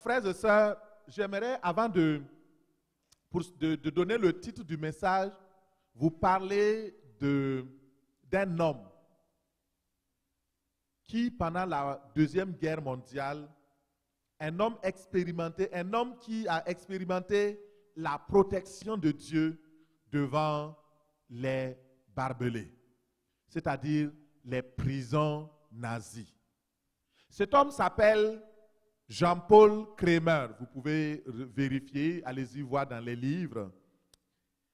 frères et sœurs, j'aimerais, avant de donner le titre du message, vous parler d'un homme qui, pendant la Deuxième Guerre mondiale, un homme expérimenté, un homme qui a expérimenté la protection de Dieu devant les barbelés, c'est-à-dire les prisons nazies. Cet homme s'appelle Jean-Paul Kremer. Vous pouvez vérifier, allez-y voir dans les livres.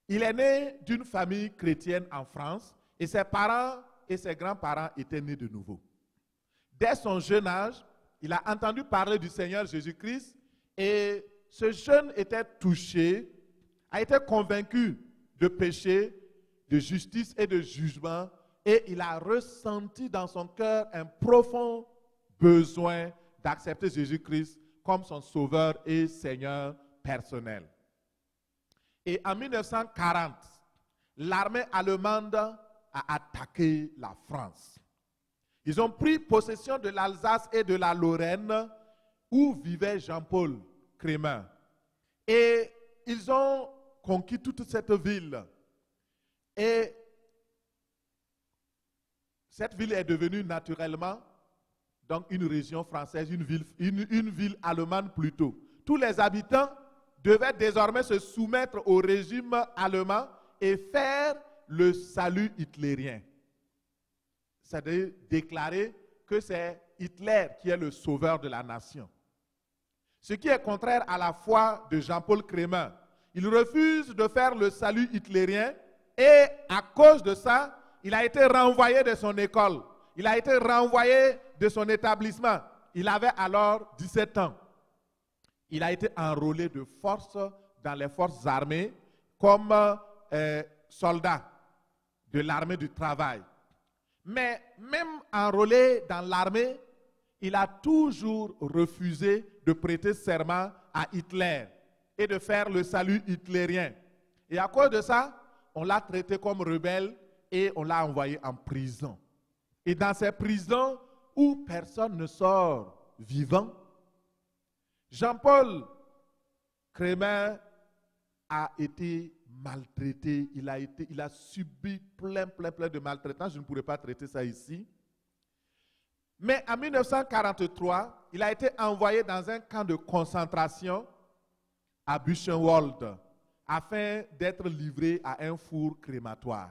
Il est né d'une famille chrétienne en France et ses parents et ses grands-parents étaient nés de nouveau. Dès son jeune âge, il a entendu parler du Seigneur Jésus-Christ et ce jeune était touché, a été convaincu de péché, de justice et de jugement et il a ressenti dans son cœur un profond besoin d'accepter Jésus-Christ comme son sauveur et Seigneur personnel. Et en 1940, l'armée allemande a attaqué la France. Ils ont pris possession de l'Alsace et de la Lorraine où vivait Jean-Paul Kremer. Et ils ont conquis toute cette ville. Et cette ville est devenue naturellement donc une région française, une ville allemande plutôt. Tous les habitants devaient désormais se soumettre au régime allemand et faire le salut hitlérien. C'est-à-dire déclarer que c'est Hitler qui est le sauveur de la nation. Ce qui est contraire à la foi de Jean-Paul Kremer. Il refuse de faire le salut hitlérien et à cause de ça, il a été renvoyé de son école. Il a été renvoyé de son établissement. Il avait alors 17 ans. Il a été enrôlé de force dans les forces armées comme soldat de l'armée du travail. Mais même enrôlé dans l'armée, il a toujours refusé de prêter serment à Hitler et de faire le salut hitlérien. Et à cause de ça, on l'a traité comme rebelle et on l'a envoyé en prison. Et dans ces prisons où personne ne sort vivant, Jean-Paul Kremer a été maltraité, il a subi plein de maltraitance. Je ne pourrais pas traiter ça ici. Mais en 1943, il a été envoyé dans un camp de concentration à Buchenwald afin d'être livré à un four crématoire.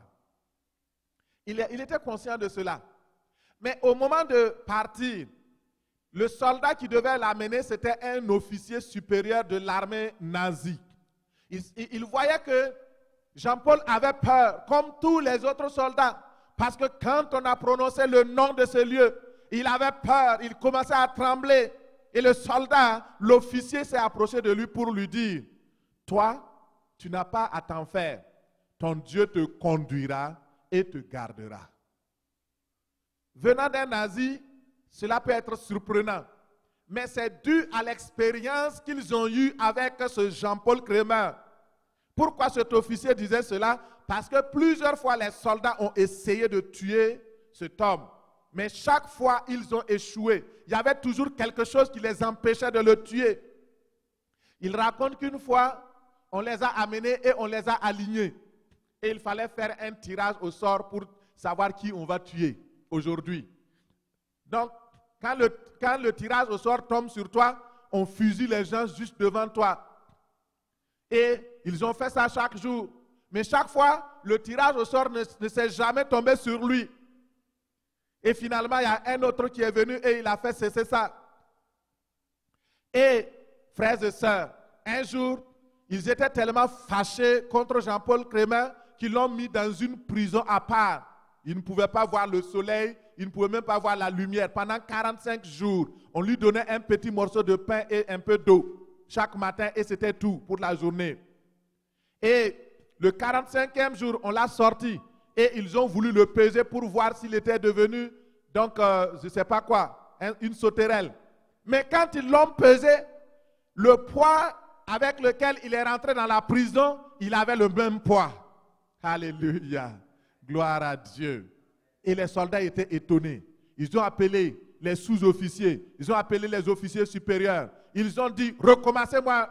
Il était conscient de cela. Mais au moment de partir, le soldat qui devait l'amener, c'était un officier supérieur de l'armée nazie. Il voyait que Jean-Paul avait peur, comme tous les autres soldats, parce que quand on a prononcé le nom de ce lieu, il avait peur, il commençait à trembler. Et le soldat, l'officier s'est approché de lui pour lui dire, « Toi, tu n'as pas à t'en faire. Ton Dieu te conduira et te gardera. » Venant d'un nazi, cela peut être surprenant. Mais c'est dû à l'expérience qu'ils ont eue avec ce Jean-Paul Kremer. Pourquoi cet officier disait cela? Parce que plusieurs fois les soldats ont essayé de tuer cet homme. Mais chaque fois, ils ont échoué. Il y avait toujours quelque chose qui les empêchait de le tuer. Il raconte qu'une fois, on les a amenés et on les a alignés. Et il fallait faire un tirage au sort pour savoir qui on va tuer aujourd'hui. Donc, quand le tirage au sort tombe sur toi, on fusille les gens juste devant toi. Et ils ont fait ça chaque jour. Mais chaque fois, le tirage au sort ne s'est jamais tombé sur lui. Et finalement, il y a un autre qui est venu et il a fait cesser ça. Et, frères et sœurs, un jour, ils étaient tellement fâchés contre Jean-Paul Kremer qu'ils l'ont mis dans une prison à part. Il ne pouvait pas voir le soleil, il ne pouvait même pas voir la lumière. Pendant 45 jours, on lui donnait un petit morceau de pain et un peu d'eau chaque matin et c'était tout pour la journée. Et le 45e jour, on l'a sorti et ils ont voulu le peser pour voir s'il était devenu, donc je ne sais pas quoi, une sauterelle. Mais quand ils l'ont pesé, le poids avec lequel il est rentré dans la prison, il avait le même poids. Alléluia. Gloire à Dieu. Et les soldats étaient étonnés. Ils ont appelé les sous-officiers. Ils ont appelé les officiers supérieurs. Ils ont dit, recommencez-moi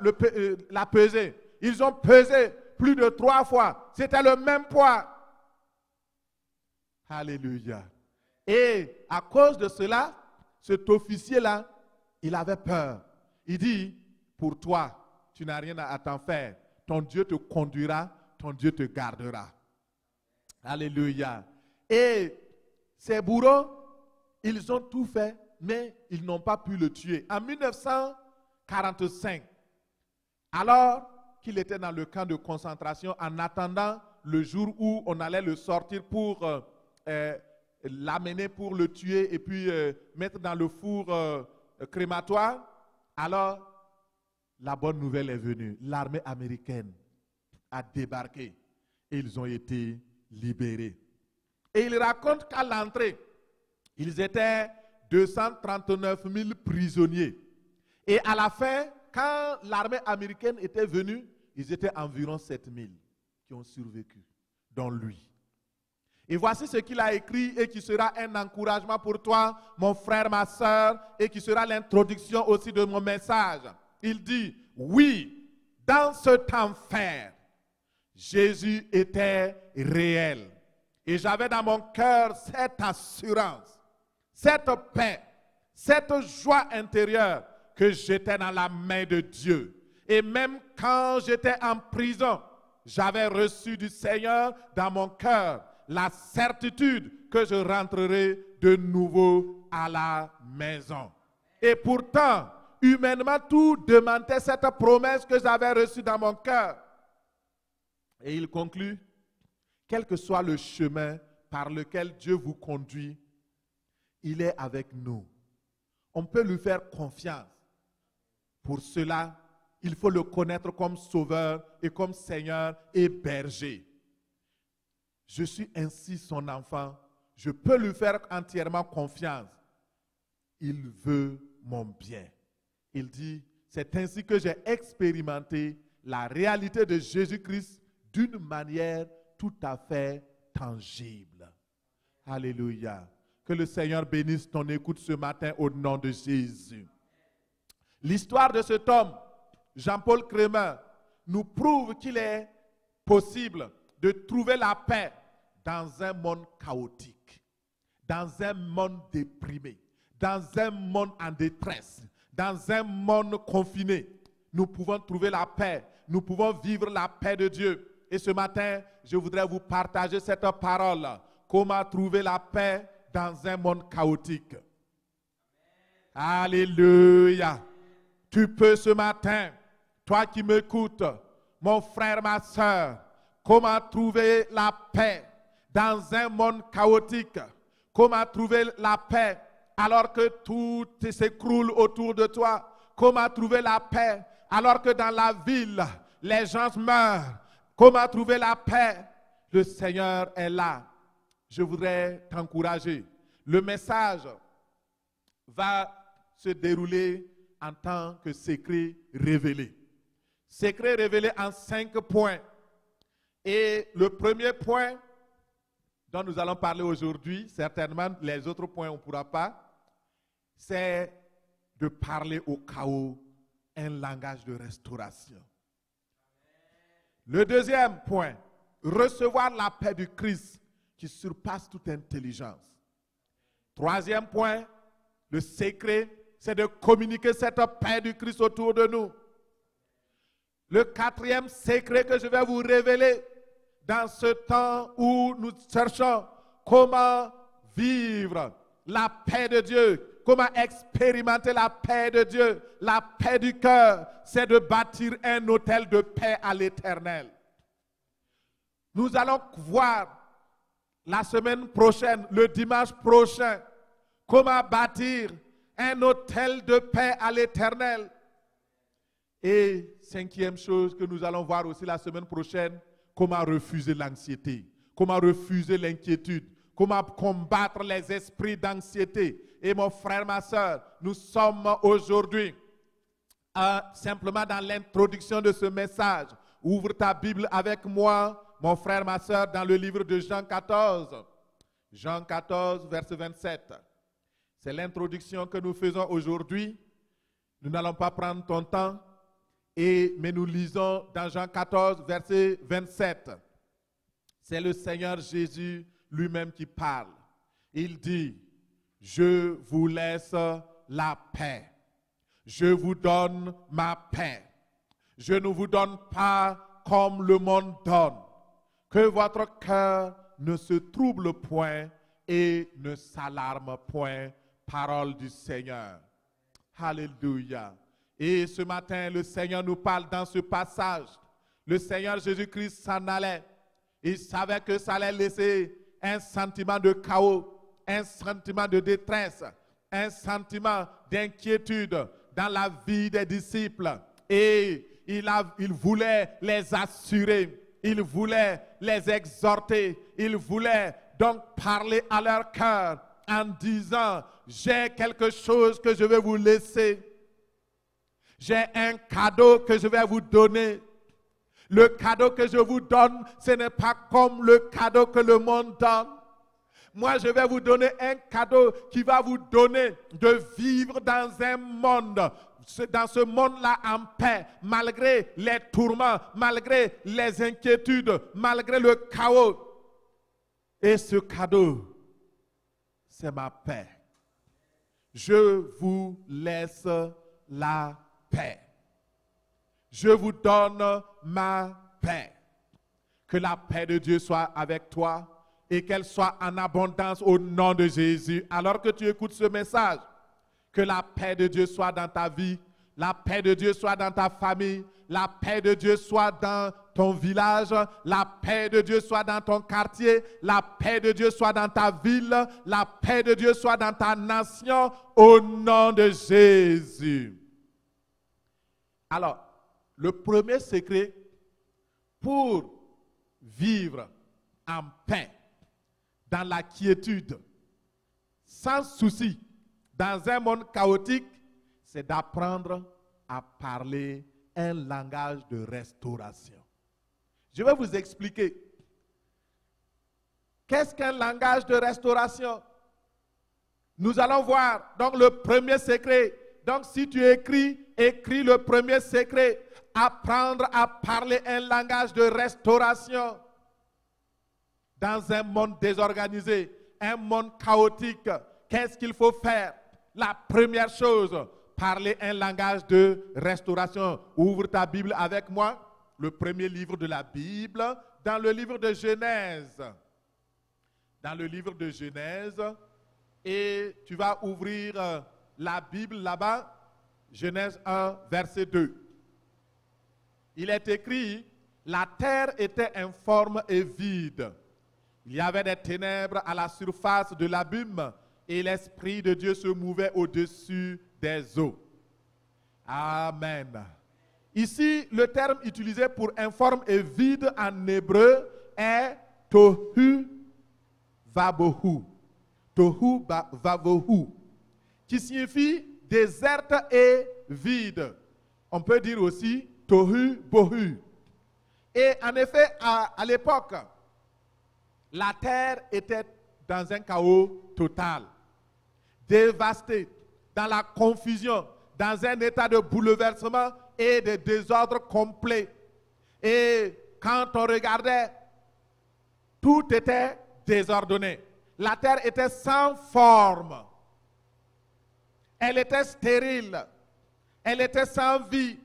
la pesée. Ils ont pesé plus de 3 fois. C'était le même poids. Alléluia. Et à cause de cela, cet officier-là, il avait peur. Il dit, pour toi, tu n'as rien à t'en faire. Ton Dieu te conduira, ton Dieu te gardera. Alléluia. Et ces bourreaux, ils ont tout fait, mais ils n'ont pas pu le tuer. En 1945, alors qu'il était dans le camp de concentration, en attendant le jour où on allait le sortir pour l'amener pour le tuer et puis mettre dans le four crématoire, alors la bonne nouvelle est venue. L'armée américaine a débarqué et ils ont été libérés. Et il raconte qu'à l'entrée, ils étaient 239 000 prisonniers. Et à la fin, quand l'armée américaine était venue, ils étaient environ 7 000 qui ont survécu, dont lui. Et voici ce qu'il a écrit et qui sera un encouragement pour toi, mon frère, ma soeur, et qui sera l'introduction aussi de mon message. Il dit, oui, dans cet enfer, Jésus était réel. Et j'avais dans mon cœur cette assurance, cette paix, cette joie intérieure que j'étais dans la main de Dieu. Et même quand j'étais en prison, j'avais reçu du Seigneur dans mon cœur la certitude que je rentrerai de nouveau à la maison. Et pourtant, humainement, tout demandait cette promesse que j'avais reçue dans mon cœur. Et il conclut, quel que soit le chemin par lequel Dieu vous conduit, il est avec nous. On peut lui faire confiance. Pour cela, il faut le connaître comme sauveur et comme Seigneur et berger. Je suis ainsi son enfant. Je peux lui faire entièrement confiance. Il veut mon bien. Il dit, c'est ainsi que j'ai expérimenté la réalité de Jésus-Christ d'une manière tout à fait tangible. Alléluia. Que le Seigneur bénisse ton écoute ce matin au nom de Jésus. L'histoire de cet homme, Jean-Paul Crémer, nous prouve qu'il est possible de trouver la paix dans un monde chaotique, dans un monde déprimé, dans un monde en détresse, dans un monde confiné. Nous pouvons trouver la paix, nous pouvons vivre la paix de Dieu. Et ce matin, je voudrais vous partager cette parole. Comment trouver la paix dans un monde chaotique. Alléluia. Tu peux ce matin, toi qui m'écoutes, mon frère, ma soeur, comment trouver la paix dans un monde chaotique? Comment trouver la paix alors que tout s'écroule autour de toi? Comment trouver la paix alors que dans la ville, les gens meurent? Comment trouver la paix? Le Seigneur est là. Je voudrais t'encourager. Le message va se dérouler en tant que secret révélé. Secret révélé en 5 points. Et le premier point dont nous allons parler aujourd'hui, certainement les autres points on ne pourra pas, c'est de parler au chaos un langage de restauration. Le deuxième point, recevoir la paix du Christ qui surpasse toute intelligence. Troisième point, le secret, c'est de communiquer cette paix du Christ autour de nous. Le quatrième secret que je vais vous révéler dans ce temps où nous cherchons comment vivre la paix de Dieu, comment expérimenter la paix de Dieu, la paix du cœur, c'est de bâtir un hôtel de paix à l'Éternel. Nous allons voir la semaine prochaine, le dimanche prochain, comment bâtir un hôtel de paix à l'Éternel. Et cinquième chose que nous allons voir aussi la semaine prochaine, comment refuser l'anxiété, comment refuser l'inquiétude, comment combattre les esprits d'anxiété. Et mon frère, ma soeur, nous sommes aujourd'hui simplement dans l'introduction de ce message. Ouvre ta Bible avec moi, mon frère, ma soeur, dans le livre de Jean 14. Jean 14, verset 27. C'est l'introduction que nous faisons aujourd'hui. Nous n'allons pas prendre ton temps, mais nous lisons dans Jean 14, verset 27. C'est le Seigneur Jésus lui-même qui parle. Il dit, je vous laisse la paix. Je vous donne ma paix. Je ne vous donne pas comme le monde donne. Que votre cœur ne se trouble point et ne s'alarme point. Parole du Seigneur. Alléluia. Et ce matin, le Seigneur nous parle dans ce passage. Le Seigneur Jésus-Christ s'en allait. Il savait que ça allait laisser un sentiment de chaos, un sentiment de détresse, un sentiment d'inquiétude dans la vie des disciples. Et il voulait les assurer, il voulait les exhorter, il voulait donc parler à leur cœur en disant, j'ai quelque chose que je vais vous laisser. J'ai un cadeau que je vais vous donner. Le cadeau que je vous donne, ce n'est pas comme le cadeau que le monde donne. Moi, je vais vous donner un cadeau qui va vous donner de vivre dans un monde, dans ce monde-là en paix, malgré les tourments, malgré les inquiétudes, malgré le chaos. Et ce cadeau, c'est ma paix. Je vous laisse la paix. Je vous donne ma paix. Que la paix de Dieu soit avec toi et qu'elle soit en abondance au nom de Jésus. Alors que tu écoutes ce message, que la paix de Dieu soit dans ta vie, la paix de Dieu soit dans ta famille, la paix de Dieu soit dans ton village, la paix de Dieu soit dans ton quartier, la paix de Dieu soit dans ta ville, la paix de Dieu soit dans ta nation, au nom de Jésus. Alors, le premier secret pour vivre en paix, dans la quiétude, sans souci, dans un monde chaotique, c'est d'apprendre à parler un langage de restauration. Je vais vous expliquer. Qu'est-ce qu'un langage de restauration? Nous allons voir donc le premier secret. Donc si tu écris le premier secret. Apprendre à parler un langage de restauration. Dans un monde désorganisé, un monde chaotique, qu'est-ce qu'il faut faire? La première chose, parler un langage de restauration. Ouvre ta Bible avec moi, le premier livre de la Bible, dans le livre de Genèse. Dans le livre de Genèse, et tu vas ouvrir la Bible là-bas, Genèse 1, verset 2. Il est écrit, la terre était informe et vide. Il y avait des ténèbres à la surface de l'abîme et l'Esprit de Dieu se mouvait au-dessus des eaux. Amen. Ici, le terme utilisé pour informe et vide en hébreu est tohu vabohu. Tohu vabohu, qui signifie déserte et vide. On peut dire aussi tohu bohu. Et en effet, à l'époque, la terre était dans un chaos total, dévastée, dans la confusion, dans un état de bouleversement et de désordre complet. Et quand on regardait, tout était désordonné. La terre était sans forme. Elle était stérile. Elle était sans vie,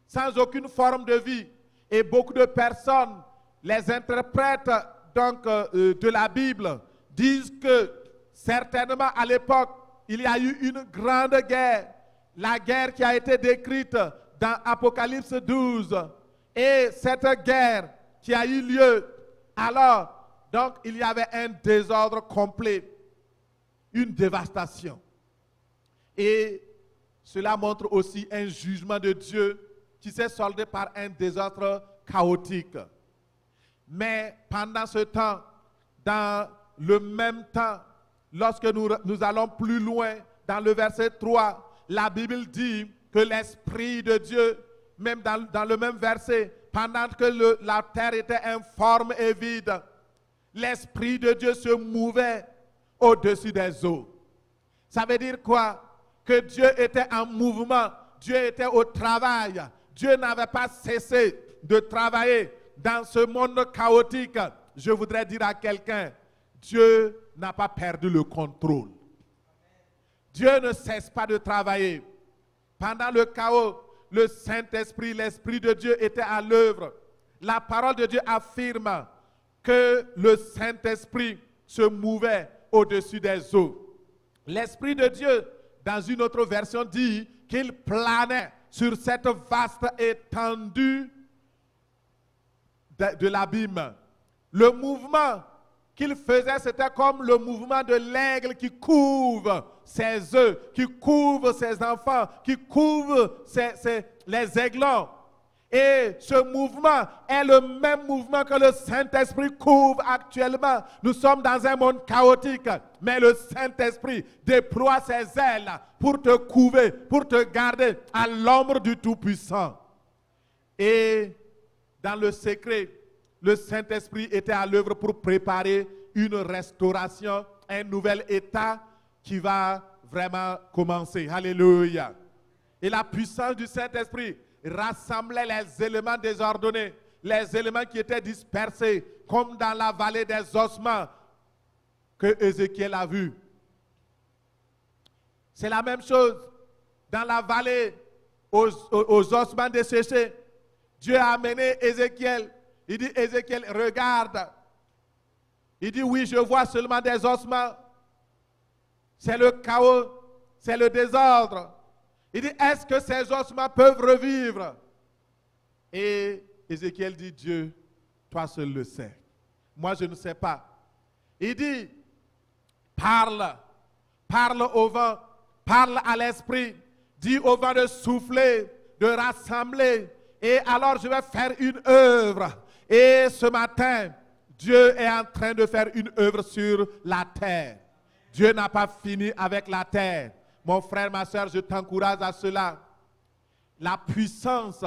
sans aucune forme de vie. Et beaucoup de personnes, les interprètes donc, de la Bible, disent que certainement à l'époque, il y a eu une grande guerre. La guerre qui a été décrite dans Apocalypse 12. Et cette guerre qui a eu lieu, alors, donc il y avait un désordre complet, une dévastation. Et cela montre aussi un jugement de Dieu qui s'est soldé par un désordre chaotique. Mais pendant ce temps, dans le même temps, lorsque nous allons plus loin, dans le verset 3, la Bible dit que l'Esprit de Dieu, même dans le même verset, pendant que la terre était informe et vide, l'Esprit de Dieu se mouvait au-dessus des eaux. Ça veut dire quoi? Que Dieu était en mouvement Dieu était au travail. Dieu n'avait pas cessé de travailler dans ce monde chaotique. Je voudrais dire à quelqu'un, Dieu n'a pas perdu le contrôle. Dieu ne cesse pas de travailler. Pendant le chaos, le Saint-Esprit, l'Esprit de Dieu était à l'œuvre. La parole de Dieu affirme que le Saint-Esprit se mouvait au-dessus des eaux. L'Esprit de Dieu, dans une autre version, dit qu'il planait sur cette vaste étendue de l'abîme. Le mouvement qu'il faisait, c'était comme le mouvement de l'aigle qui couvre ses œufs, qui couvre ses enfants, qui couvre les aiglons. Et ce mouvement est le même mouvement que le Saint-Esprit couvre actuellement. Nous sommes dans un monde chaotique, mais le Saint-Esprit déploie ses ailes pour te couvrir, pour te garder à l'ombre du Tout-Puissant. Et dans le secret, le Saint-Esprit était à l'œuvre pour préparer une restauration, un nouvel état qui va vraiment commencer. Alléluia. Et la puissance du Saint-Esprit rassemblait les éléments désordonnés, les éléments qui étaient dispersés, comme dans la vallée des ossements que Ézéchiel a vu. C'est la même chose dans la vallée aux ossements desséchés. Dieu a amené Ézéchiel. Il dit, Ézéchiel, regarde. Il dit, oui, je vois seulement des ossements. C'est le chaos, c'est le désordre. Il dit, est-ce que ces ossements peuvent revivre? Et Ézéchiel dit, Dieu, toi seul le sais. Moi, je ne sais pas. Il dit, parle au vent, parle à l'esprit, dis au vent de souffler, de rassembler, et alors je vais faire une œuvre. Et ce matin, Dieu est en train de faire une œuvre sur la terre. Dieu n'a pas fini avec la terre. Mon frère, ma soeur, je t'encourage à cela. La puissance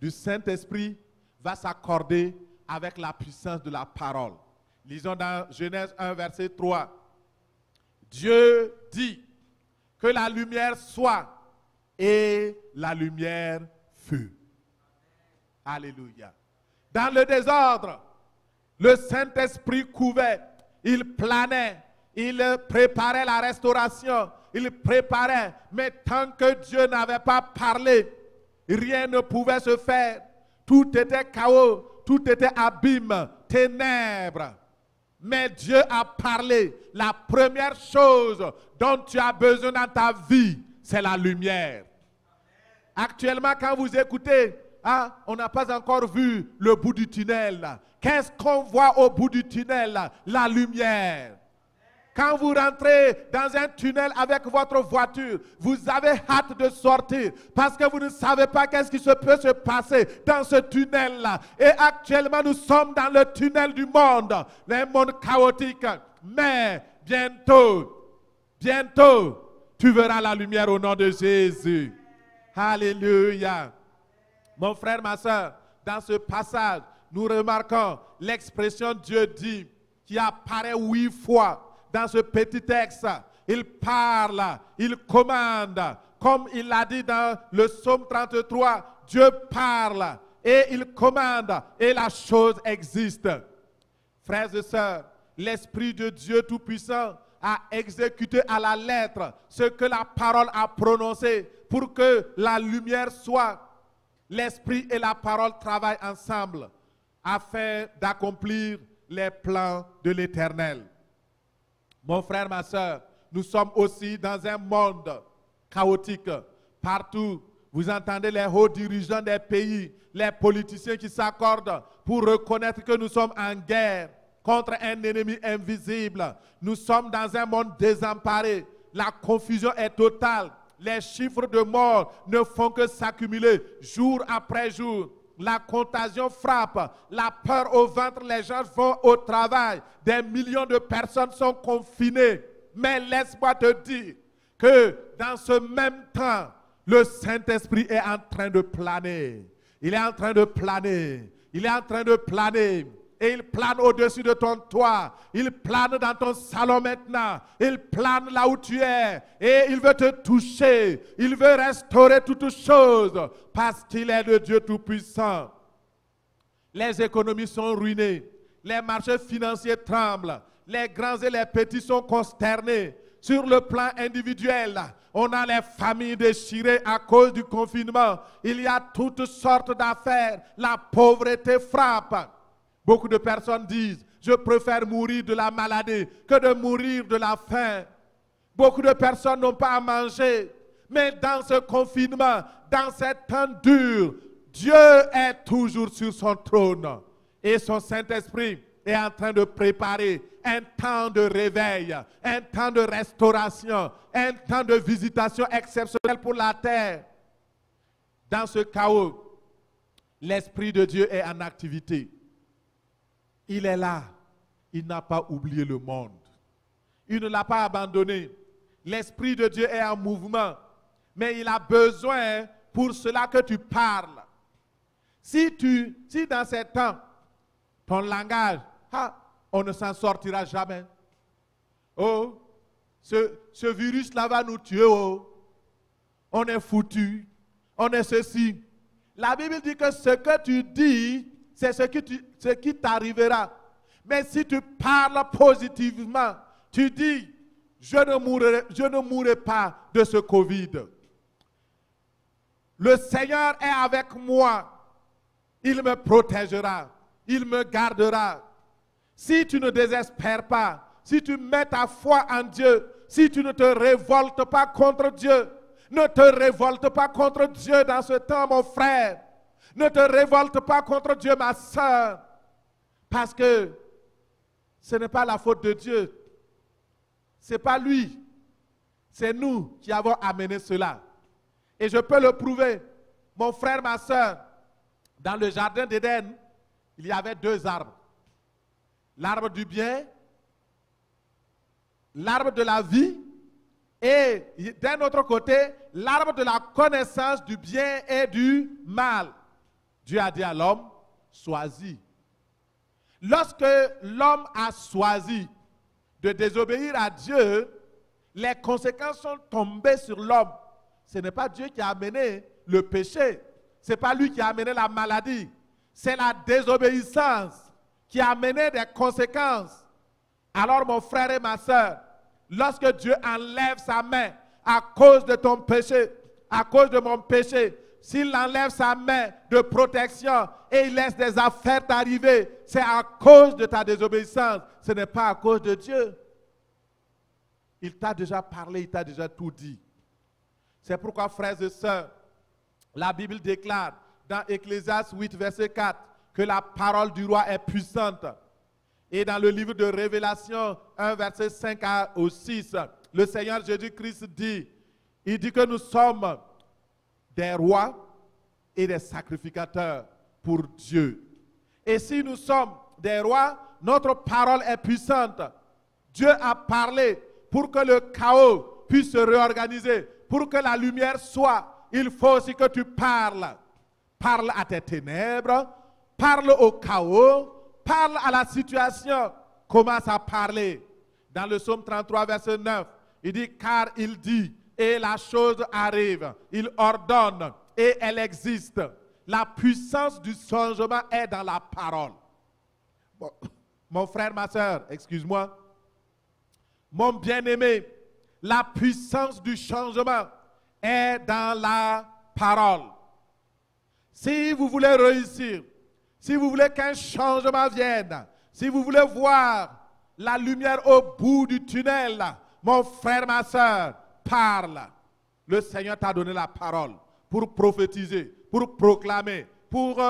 du Saint-Esprit va s'accorder avec la puissance de la parole. Lisons dans Genèse 1, verset 3. Dieu dit que la lumière soit, et la lumière fut. Alléluia. Dans le désordre, le Saint-Esprit couvait, il planait, il préparait la restauration, il préparait, mais tant que Dieu n'avait pas parlé, rien ne pouvait se faire. Tout était chaos, tout était abîme, ténèbres. Mais Dieu a parlé. La première chose dont tu as besoin dans ta vie, c'est la lumière. Actuellement, quand vous écoutez, on n'a pas encore vu le bout du tunnel. Qu'est-ce qu'on voit au bout du tunnel? La lumière. Quand vous rentrez dans un tunnel avec votre voiture, vous avez hâte de sortir parce que vous ne savez pas qu'est-ce qui peut se passer dans ce tunnel-là. Et actuellement, nous sommes dans le tunnel du monde, le monde chaotique. Mais bientôt, tu verras la lumière au nom de Jésus. Alléluia. Mon frère, ma soeur, dans ce passage, nous remarquons l'expression Dieu dit qui apparaît 8 fois. Dans ce petit texte, il parle, il commande. Comme il l'a dit dans le psaume 33, Dieu parle et il commande et la chose existe. Frères et sœurs, l'Esprit de Dieu Tout-Puissant a exécuté à la lettre ce que la parole a prononcé pour que la lumière soit. L'Esprit et la parole travaillent ensemble afin d'accomplir les plans de l'Éternel. Mon frère, ma soeur, nous sommes aussi dans un monde chaotique. Partout, vous entendez les hauts dirigeants des pays, les politiciens qui s'accordent pour reconnaître que nous sommes en guerre contre un ennemi invisible. Nous sommes dans un monde désemparé. La confusion est totale. Les chiffres de morts ne font que s'accumuler jour après jour. La contagion frappe, la peur au ventre, les gens vont au travail. Des millions de personnes sont confinées. Mais laisse-moi te dire que dans ce même temps, le Saint-Esprit est en train de planer. Il est en train de planer. Il est en train de planer. et il plane au-dessus de ton toit. Il plane dans ton salon maintenant. Il plane là où tu es. Et il veut te toucher. Il veut restaurer toutes choses parce qu'il est le Dieu Tout-Puissant. Les économies sont ruinées. Les marchés financiers tremblent. Les grands et les petits sont consternés. Sur le plan individuel, on a les familles déchirées à cause du confinement. Il y a toutes sortes d'affaires. La pauvreté frappe. Beaucoup de personnes disent, je préfère mourir de la maladie que de mourir de la faim. Beaucoup de personnes n'ont pas à manger. Mais dans ce confinement, dans ces temps durs, Dieu est toujours sur son trône. Et son Saint-Esprit est en train de préparer un temps de réveil, un temps de restauration, un temps de visitation exceptionnelle pour la terre. Dans ce chaos, l'Esprit de Dieu est en activité. Il est là. Il n'a pas oublié le monde. Il ne l'a pas abandonné. L'Esprit de Dieu est en mouvement. Mais il a besoin pour cela que tu parles. Si dans ces temps, ton langage, on ne s'en sortira jamais. Oh, ce virus-là va nous tuer. Oh. On est foutu. On est ceci. La Bible dit que ce que tu dis, c'est ce qui t'arrivera. Mais si tu parles positivement, tu dis, je ne mourrai pas de ce Covid. Le Seigneur est avec moi. Il me protégera. Il me gardera. Si tu ne désespères pas, si tu mets ta foi en Dieu, si tu ne te révoltes pas contre Dieu, ne te révolte pas contre Dieu dans ce temps, mon frère. Ne te révolte pas contre Dieu, ma soeur. Parce que ce n'est pas la faute de Dieu. Ce n'est pas lui. C'est nous qui avons amené cela. Et je peux le prouver. Mon frère, ma soeur, dans le jardin d'Éden, il y avait 2 arbres. L'arbre du bien, l'arbre de la vie, et d'un autre côté, l'arbre de la connaissance du bien et du mal. Dieu a dit à l'homme, choisis. Lorsque l'homme a choisi de désobéir à Dieu, les conséquences sont tombées sur l'homme. Ce n'est pas Dieu qui a amené le péché. Ce n'est pas lui qui a amené la maladie. C'est la désobéissance qui a amené des conséquences. Alors mon frère et ma soeur, lorsque Dieu enlève sa main à cause de ton péché, à cause de mon péché, s'il enlève sa main de protection et il laisse des affaires t'arriver, c'est à cause de ta désobéissance. Ce n'est pas à cause de Dieu. Il t'a déjà parlé, il t'a déjà tout dit. C'est pourquoi, frères et sœurs, la Bible déclare dans Ecclésiaste 8, verset 4, que la parole du roi est puissante. Et dans le livre de Révélation 1, verset 5 au 6, le Seigneur Jésus-Christ dit, il dit que nous sommes des rois et des sacrificateurs pour Dieu. Et si nous sommes des rois, notre parole est puissante. Dieu a parlé pour que le chaos puisse se réorganiser, pour que la lumière soit. Il faut aussi que tu parles. Parle à tes ténèbres, parle au chaos, parle à la situation. Commence à parler. Dans le psaume 33, verset 9, il dit, car il dit, et la chose arrive. Il ordonne et elle existe. La puissance du changement est dans la parole. Bon, mon frère, ma soeur, excuse-moi. Mon bien-aimé, la puissance du changement est dans la parole. Si vous voulez réussir, si vous voulez qu'un changement vienne, si vous voulez voir la lumière au bout du tunnel, mon frère, ma soeur, parle. Le Seigneur t'a donné la parole pour prophétiser, pour proclamer, pour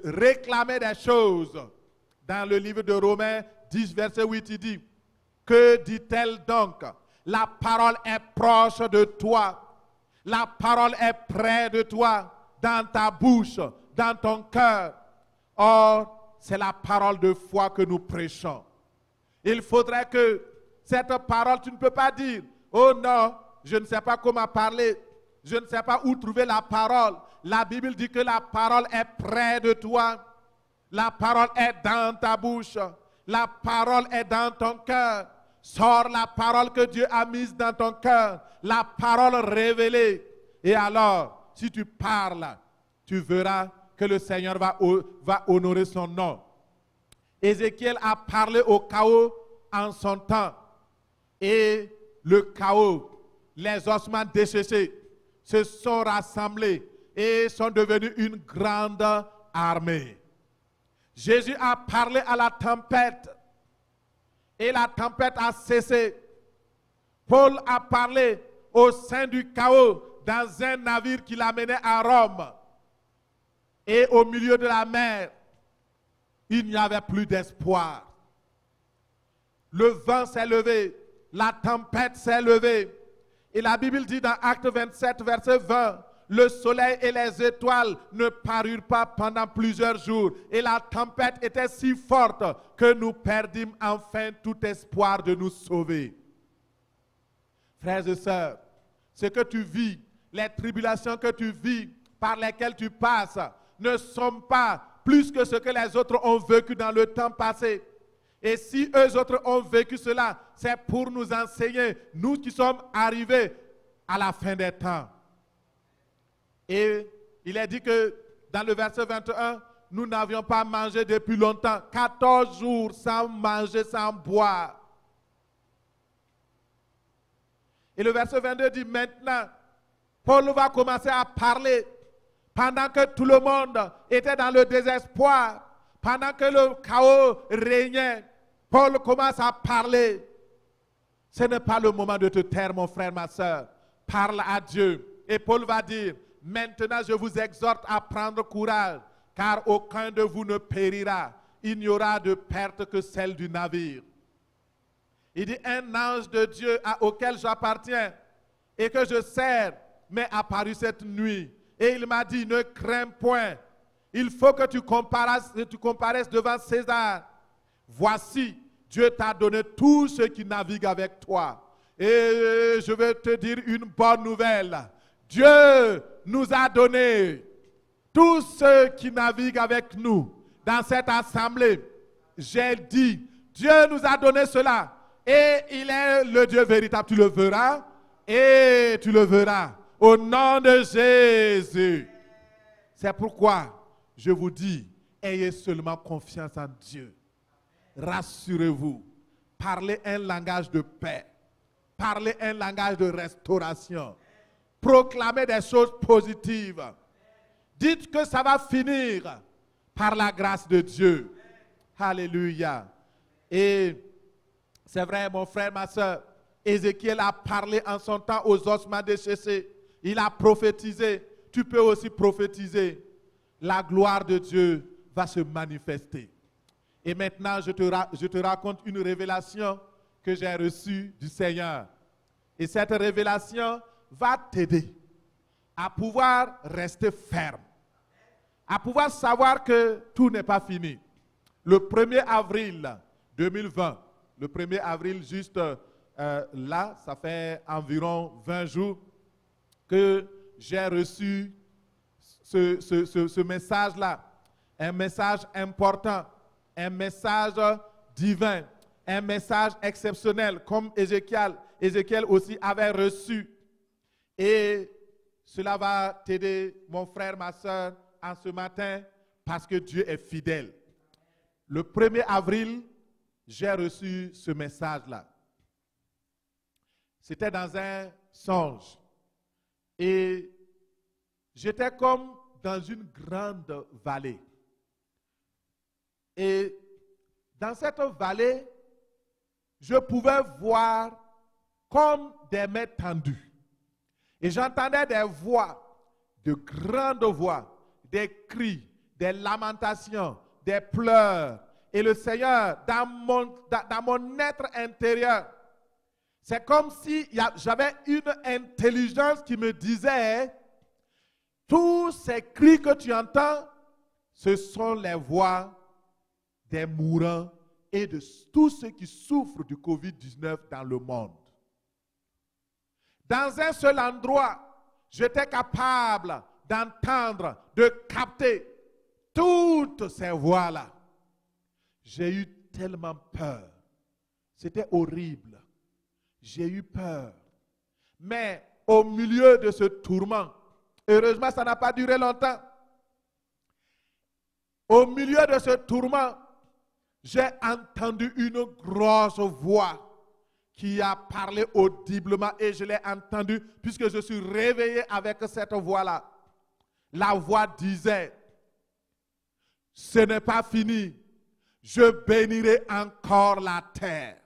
réclamer des choses. Dans le livre de Romains 10, verset 8, il dit, que dit-elle donc? La parole est proche de toi. La parole est près de toi, dans ta bouche, dans ton cœur. Or, c'est la parole de foi que nous prêchons. Il faudrait que cette parole, tu ne peux pas dire, oh non, je ne sais pas comment parler, je ne sais pas où trouver la parole. La Bible dit que la parole est près de toi. La parole est dans ta bouche. La parole est dans ton cœur. Sors la parole que Dieu a mise dans ton cœur. La parole révélée. Et alors, si tu parles, tu verras que le Seigneur va honorer son nom. Ézéchiel a parlé au chaos en son temps. Et le chaos, les ossements desséchés, se sont rassemblés et sont devenus une grande armée. Jésus a parlé à la tempête et la tempête a cessé. Paul a parlé au sein du chaos dans un navire qui l'amenait à Rome. Et au milieu de la mer, il n'y avait plus d'espoir. Le vent s'est levé, la tempête s'est levée. Et la Bible dit dans Acte 27, verset 20, le soleil et les étoiles ne parurent pas pendant plusieurs jours. Et la tempête était si forte que nous perdîmes enfin tout espoir de nous sauver. Frères et sœurs, ce que tu vis, les tribulations que tu vis, par lesquelles tu passes, ne sont pas plus que ce que les autres ont vécu dans le temps passé. Et si eux autres ont vécu cela, c'est pour nous enseigner, nous qui sommes arrivés à la fin des temps. Et il est dit que dans le verset 21, nous n'avions pas mangé depuis longtemps, 14 jours sans manger, sans boire. Et le verset 22 dit maintenant, Paul va commencer à parler pendant que tout le monde était dans le désespoir, pendant que le chaos régnait. Paul commence à parler. Ce n'est pas le moment de te taire, mon frère, ma soeur. Parle à Dieu. Et Paul va dire, maintenant je vous exhorte à prendre courage, car aucun de vous ne périra. Il n'y aura de perte que celle du navire. Il dit, un ange de Dieu auquel j'appartiens et que je sers m'est apparu cette nuit. Et il m'a dit, ne crains point. Il faut que tu comparaisses devant César. Voici, Dieu t'a donné tous ceux qui naviguent avec toi. Et je vais te dire une bonne nouvelle. Dieu nous a donné tous ceux qui naviguent avec nous dans cette assemblée. J'ai dit, Dieu nous a donné cela. Et il est le Dieu véritable. Tu le verras et tu le verras. Au nom de Jésus. C'est pourquoi je vous dis, ayez seulement confiance en Dieu. Rassurez-vous. Parlez un langage de paix. Parlez un langage de restauration. Proclamez des choses positives. Dites que ça va finir par la grâce de Dieu. Alléluia. Et c'est vrai, mon frère, ma soeur, Ézéchiel a parlé en son temps aux ossements desséchés. Il a prophétisé. Tu peux aussi prophétiser. La gloire de Dieu va se manifester. Et maintenant, je te raconte une révélation que j'ai reçue du Seigneur. Et cette révélation va t'aider à pouvoir rester ferme, à pouvoir savoir que tout n'est pas fini. Le 1er avril 2020, le 1er avril juste là, ça fait environ 20 jours que j'ai reçu ce message-là, un message important, un message divin, un message exceptionnel, comme Ézéchiel aussi avait reçu. Et cela va t'aider, mon frère, ma soeur, en ce matin, parce que Dieu est fidèle. Le 1er avril, j'ai reçu ce message-là. C'était dans un songe. Et j'étais comme dans une grande vallée. Et dans cette vallée, je pouvais voir comme des mains tendues. Et j'entendais des voix, de grandes voix, des cris, des lamentations, des pleurs. Et le Seigneur, dans mon être intérieur, c'est comme si j'avais une intelligence qui me disait, tous ces cris que tu entends, ce sont les voix des mourants et de tous ceux qui souffrent du Covid-19 dans le monde. Dans un seul endroit, j'étais capable d'entendre, de capter toutes ces voix-là, j'ai eu tellement peur. C'était horrible. J'ai eu peur. Mais au milieu de ce tourment, heureusement, ça n'a pas duré longtemps. Au milieu de ce tourment, j'ai entendu une grosse voix qui a parlé audiblement et je l'ai entendu puisque je suis réveillé avec cette voix-là. La voix disait, ce n'est pas fini, je bénirai encore la terre.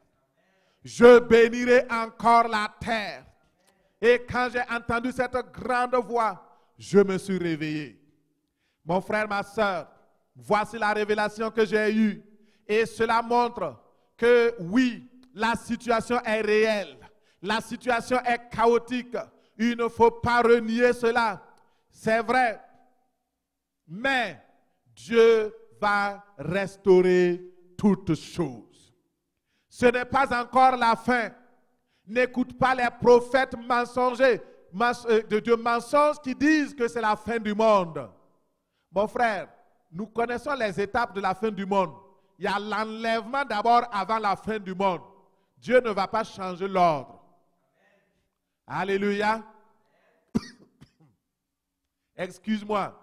Je bénirai encore la terre. Et quand j'ai entendu cette grande voix, je me suis réveillé. Mon frère, ma soeur, voici la révélation que j'ai eue. Et cela montre que oui, la situation est réelle. La situation est chaotique. Il ne faut pas renier cela. C'est vrai. Mais Dieu va restaurer toutes choses. Ce n'est pas encore la fin. N'écoute pas les prophètes mensongers, de mensonges qui disent que c'est la fin du monde. Mon frère, nous connaissons les étapes de la fin du monde. Il y a l'enlèvement d'abord avant la fin du monde. Dieu ne va pas changer l'ordre. Alléluia. Excuse-moi.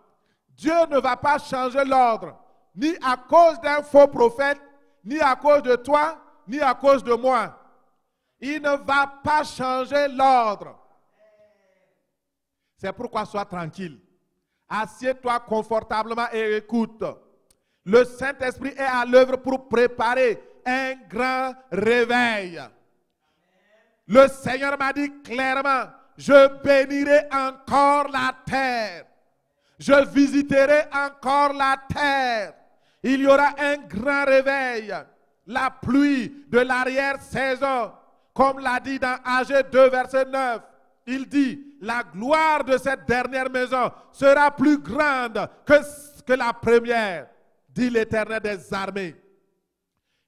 Dieu ne va pas changer l'ordre, ni à cause d'un faux prophète, ni à cause de toi, ni à cause de moi. Il ne va pas changer l'ordre. C'est pourquoi sois tranquille. Assieds-toi confortablement et écoute. Le Saint-Esprit est à l'œuvre pour préparer un grand réveil. Le Seigneur m'a dit clairement, je bénirai encore la terre. Je visiterai encore la terre. Il y aura un grand réveil. La pluie de l'arrière-saison, comme l'a dit dans Agé 2, verset 9. Il dit, la gloire de cette dernière maison sera plus grande que la première, dit l'Éternel des armées.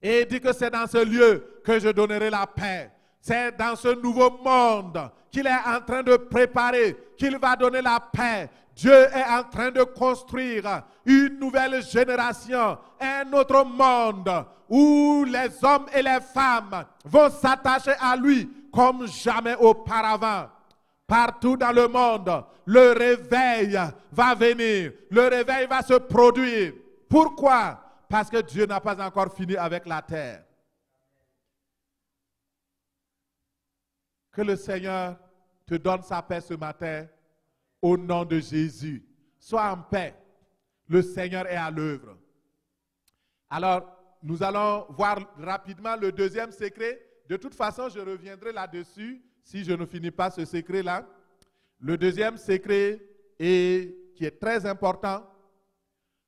Et il dit que c'est dans ce lieu que je donnerai la paix. C'est dans ce nouveau monde qu'il est en train de préparer, qu'il va donner la paix. Dieu est en train de construire une nouvelle génération, un autre monde où les hommes et les femmes vont s'attacher à lui comme jamais auparavant. Partout dans le monde, le réveil va venir, le réveil va se produire. Pourquoi? Parce que Dieu n'a pas encore fini avec la terre. Que le Seigneur te donne sa paix ce matin au nom de Jésus. Sois en paix. Le Seigneur est à l'œuvre. Alors, nous allons voir rapidement le deuxième secret. De toute façon, je reviendrai là-dessus si je ne finis pas ce secret-là. Le deuxième secret, qui est très important,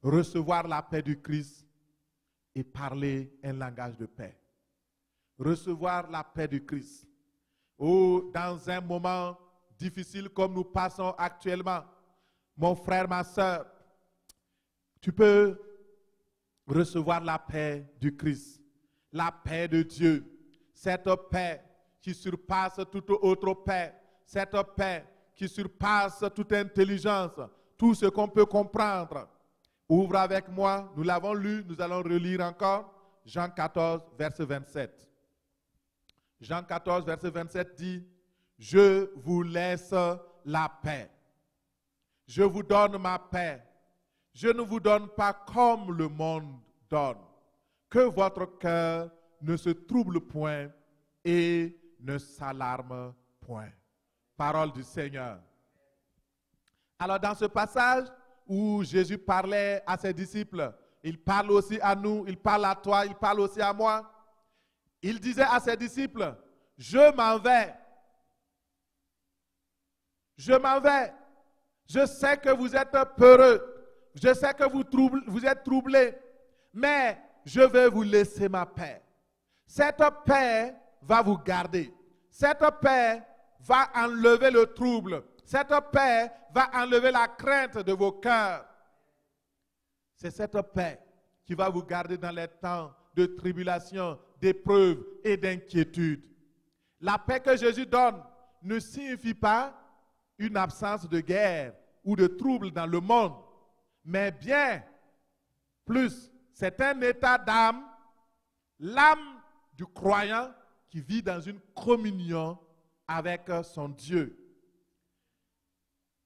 recevoir la paix du Christ et parler un langage de paix. Recevoir la paix du Christ. Ou dans un moment difficile comme nous passons actuellement, mon frère, ma soeur, tu peux recevoir la paix du Christ, la paix de Dieu, cette paix qui surpasse toute autre paix, cette paix qui surpasse toute intelligence, tout ce qu'on peut comprendre. Ouvre avec moi, nous l'avons lu, nous allons relire encore, Jean 14, verset 27. Jean 14, verset 27 dit, « Je vous laisse la paix. Je vous donne ma paix. Je ne vous donne pas comme le monde donne. Que votre cœur ne se trouble point et ne s'alarme point. » Parole du Seigneur. Alors dans ce passage où Jésus parlait à ses disciples, il parle aussi à nous, il parle à toi, il parle aussi à moi. Il disait à ses disciples, « Je m'en vais. Je m'en vais. Je sais que vous êtes peureux. Je sais que vous êtes troublés. Mais je vais vous laisser ma paix. Cette paix va vous garder. Cette paix va enlever le trouble. Cette paix va enlever la crainte de vos cœurs. C'est cette paix qui va vous garder dans les temps de tribulation, d'épreuves et d'inquiétude. La paix que Jésus donne ne signifie pas une absence de guerre ou de trouble dans le monde, mais bien Plus, c'est un état d'âme, l'âme du croyant qui vit dans une communion avec son Dieu.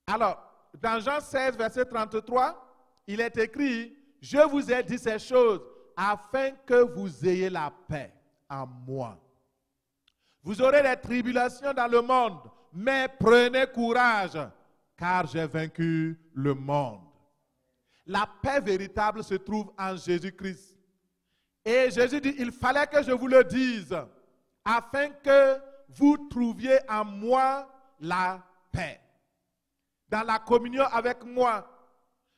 Alors, dans Jean 16, verset 33, il est écrit, « Je vous ai dit ces choses afin que vous ayez la paix en moi. Vous aurez des tribulations dans le monde, mais prenez courage, car j'ai vaincu le monde. » La paix véritable se trouve en Jésus-Christ. Et Jésus dit, il fallait que je vous le dise, afin que vous trouviez en moi la paix. Dans la communion avec moi.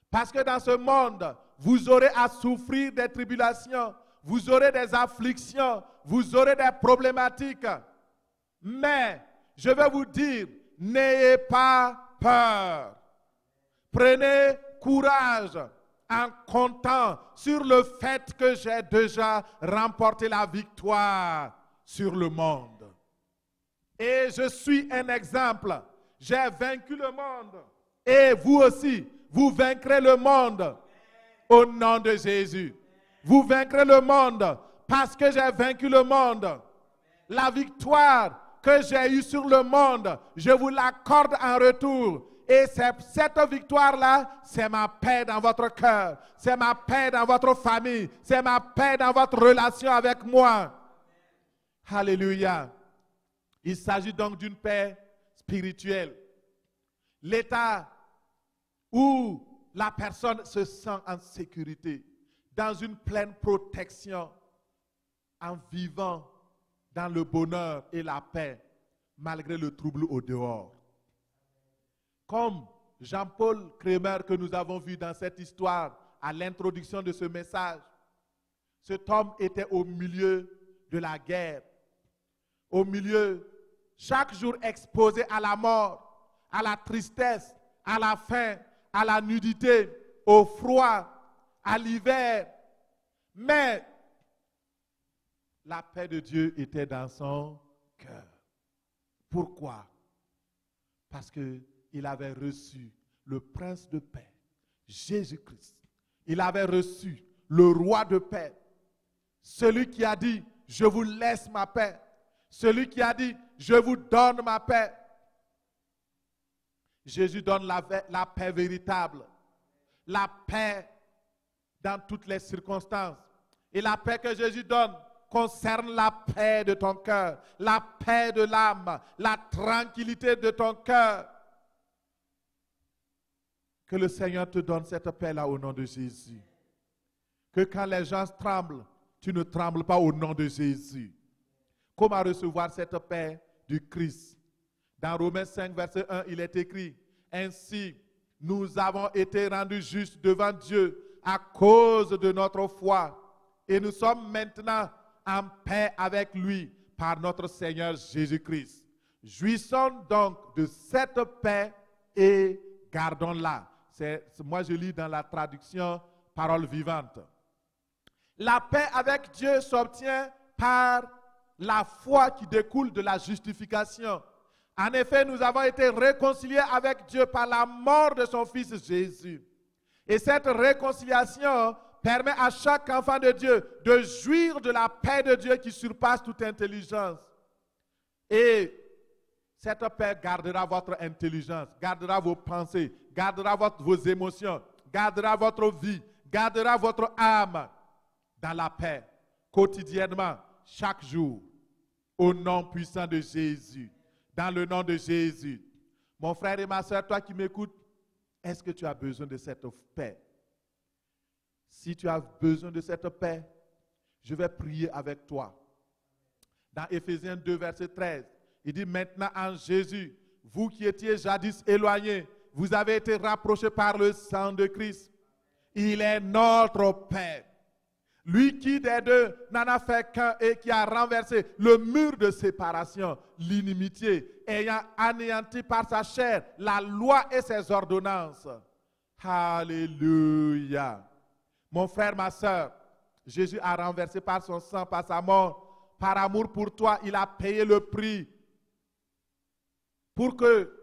Parce que dans ce monde, vous aurez à souffrir des tribulations, vous aurez des afflictions, vous aurez des problématiques. Mais je vais vous dire, n'ayez pas peur. Prenez courage en comptant sur le fait que j'ai déjà remporté la victoire sur le monde. Et je suis un exemple. J'ai vaincu le monde. Et vous aussi, vous vaincrez le monde au nom de Jésus. Vous vaincrez le monde parce que j'ai vaincu le monde. La victoire que j'ai eue sur le monde, je vous l'accorde en retour. Et cette victoire-là, c'est ma paix dans votre cœur. C'est ma paix dans votre famille. C'est ma paix dans votre relation avec moi. Alléluia. Il s'agit donc d'une paix spirituelle. L'état où la personne se sent en sécurité, dans une pleine protection, en vivant dans le bonheur et la paix, malgré le trouble au dehors. Comme Jean-Paul Kremer que nous avons vu dans cette histoire, à l'introduction de ce message, cet homme était au milieu de la guerre, au milieu, chaque jour exposé à la mort, à la tristesse, à la faim, à la nudité, au froid, à l'hiver. Mais la paix de Dieu était dans son cœur. Pourquoi? Parce qu'il avait reçu le prince de paix, Jésus-Christ. Il avait reçu le roi de paix. Celui qui a dit, je vous laisse ma paix. Celui qui a dit, je vous donne ma paix. Jésus donne la paix véritable. La paix dans toutes les circonstances. Et la paix que Jésus donne concerne la paix de ton cœur, la paix de l'âme, la tranquillité de ton cœur. Que le Seigneur te donne cette paix-là au nom de Jésus. Que quand les gens tremblent, tu ne trembles pas au nom de Jésus. Comment recevoir cette paix du Christ? Dans Romains 5, verset 1, il est écrit, « Ainsi, nous avons été rendus justes devant Dieu à cause de notre foi, et nous sommes maintenant en paix avec lui par notre Seigneur Jésus-Christ. Jouissons donc de cette paix et gardons-la. » Moi, je lis dans la traduction « Parole vivante ». La paix avec Dieu s'obtient par la foi qui découle de la justification. En effet, nous avons été réconciliés avec Dieu par la mort de son Fils Jésus. Et cette réconciliation permet à chaque enfant de Dieu de jouir de la paix de Dieu qui surpasse toute intelligence. Et cette paix gardera votre intelligence, gardera vos pensées, gardera vos émotions, gardera votre vie, gardera votre âme dans la paix, quotidiennement, chaque jour, au nom puissant de Jésus, dans le nom de Jésus. Mon frère et ma soeur, toi qui m'écoutes, est-ce que tu as besoin de cette paix? Si tu as besoin de cette paix, je vais prier avec toi. Dans Éphésiens 2, verset 13, il dit, maintenant en Jésus, vous qui étiez jadis éloignés, vous avez été rapprochés par le sang de Christ. Il est notre paix. Lui qui des deux n'en a fait qu'un et qui a renversé le mur de séparation, l'inimitié, ayant anéanti par sa chair la loi et ses ordonnances. Alléluia. Mon frère, ma soeur, Jésus a renversé par son sang, par sa mort, par amour pour toi, il a payé le prix pour que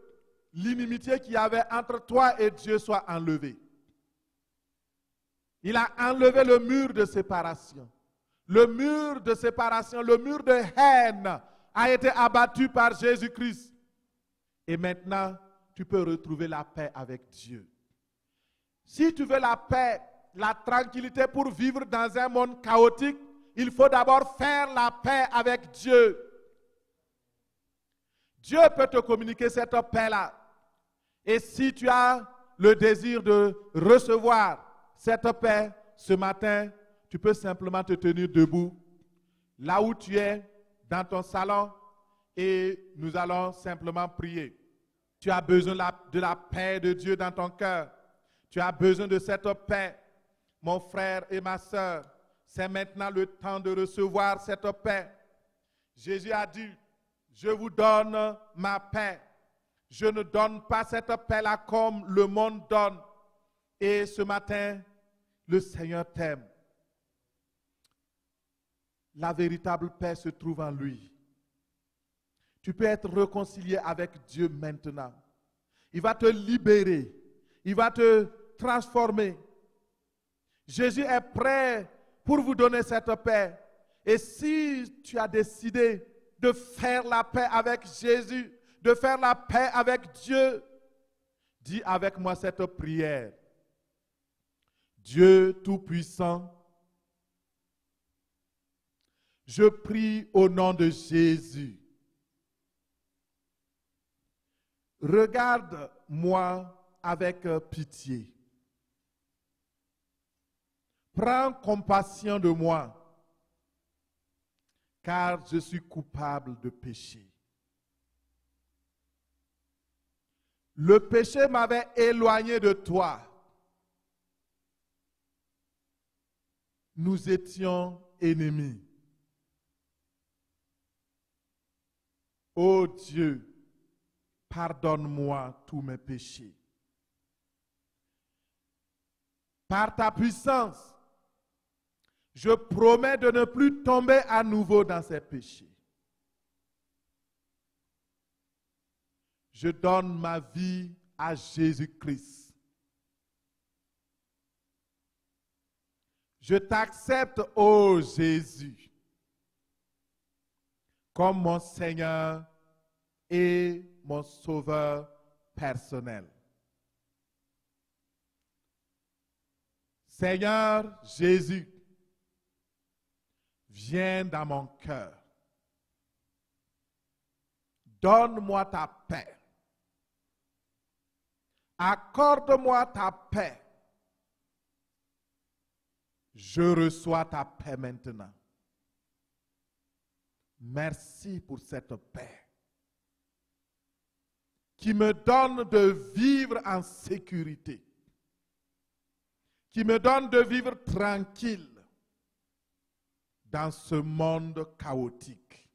l'inimitié qu'il y avait entre toi et Dieu soit enlevée. Il a enlevé le mur de séparation. Le mur de séparation, le mur de haine a été abattu par Jésus-Christ. Et maintenant, tu peux retrouver la paix avec Dieu. Si tu veux la paix, la tranquillité pour vivre dans un monde chaotique, il faut d'abord faire la paix avec Dieu. Dieu peut te communiquer cette paix-là. Et si tu as le désir de recevoir cette paix ce matin, tu peux simplement te tenir debout, là où tu es, dans ton salon, et nous allons simplement prier. Tu as besoin de la paix de Dieu dans ton cœur. Tu as besoin de cette paix. Mon frère et ma sœur, c'est maintenant le temps de recevoir cette paix. Jésus a dit, je vous donne ma paix. Je ne donne pas cette paix-là comme le monde donne. Et ce matin, le Seigneur t'aime. La véritable paix se trouve en lui. Tu peux être réconcilié avec Dieu maintenant. Il va te libérer. Il va te transformer. Jésus est prêt pour vous donner cette paix. Et si tu as décidé de faire la paix avec Jésus, de faire la paix avec Dieu, dis avec moi cette prière. Dieu Tout-Puissant, je prie au nom de Jésus. Regarde-moi avec pitié. Prends compassion de moi, car je suis coupable de péché. Le péché m'avait éloigné de toi. Nous étions ennemis. Ô Dieu, pardonne-moi tous mes péchés. Par ta puissance, je promets de ne plus tomber à nouveau dans ces péchés. Je donne ma vie à Jésus-Christ. Je t'accepte, ô Jésus, comme mon Seigneur et mon Sauveur personnel. Seigneur Jésus, viens dans mon cœur. Donne-moi ta paix. Accorde-moi ta paix. Je reçois ta paix maintenant. Merci pour cette paix qui me donne de vivre en sécurité, qui me donne de vivre tranquille dans ce monde chaotique.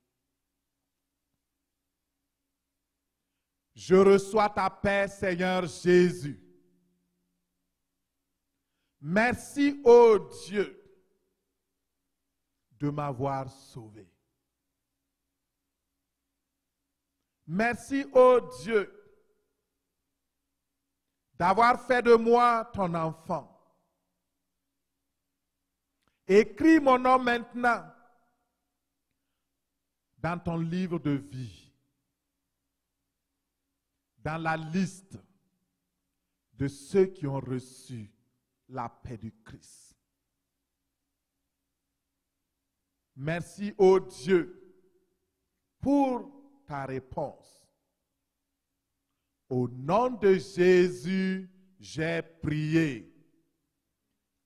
Je reçois ta paix, Seigneur Jésus. Merci, ô Dieu, de m'avoir sauvé. Merci, ô Dieu, d'avoir fait de moi ton enfant. Écris mon nom maintenant dans ton livre de vie, dans la liste de ceux qui ont reçu la paix du Christ. Merci, ô Dieu, pour ta réponse. Au nom de Jésus, j'ai prié.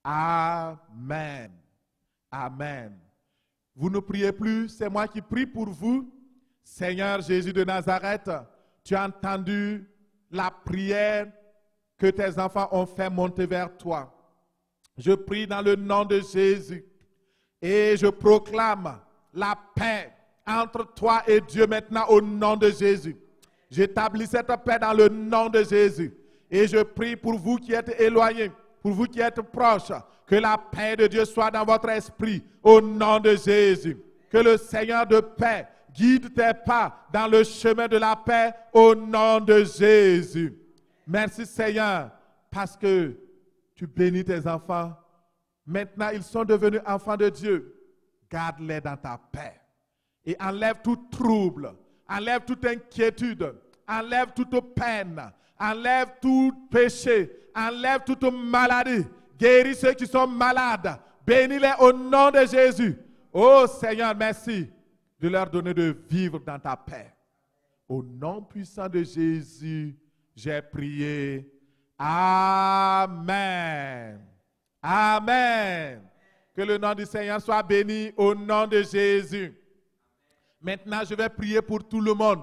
Amen. Amen. Vous ne priez plus, c'est moi qui prie pour vous. Seigneur Jésus de Nazareth, tu as entendu la prière que tes enfants ont fait monter vers toi. Je prie dans le nom de Jésus et je proclame la paix entre toi et Dieu maintenant au nom de Jésus. J'établis cette paix dans le nom de Jésus et je prie pour vous qui êtes éloignés, pour vous qui êtes proches, que la paix de Dieu soit dans votre esprit au nom de Jésus. Que le Seigneur de paix guide tes pas dans le chemin de la paix au nom de Jésus. Merci Seigneur parce que tu bénis tes enfants Maintenant, ils sont devenus enfants de Dieu. Garde-les dans ta paix. Et enlève tout trouble, enlève toute inquiétude, enlève toute peine, enlève tout péché, enlève toute maladie. Guéris ceux qui sont malades. Bénis-les au nom de Jésus. Oh Seigneur, merci de leur donner de vivre dans ta paix. Au nom puissant de Jésus, j'ai prié. Amen. Amen. Que le nom du Seigneur soit béni au nom de Jésus. Maintenant, je vais prier pour tout le monde.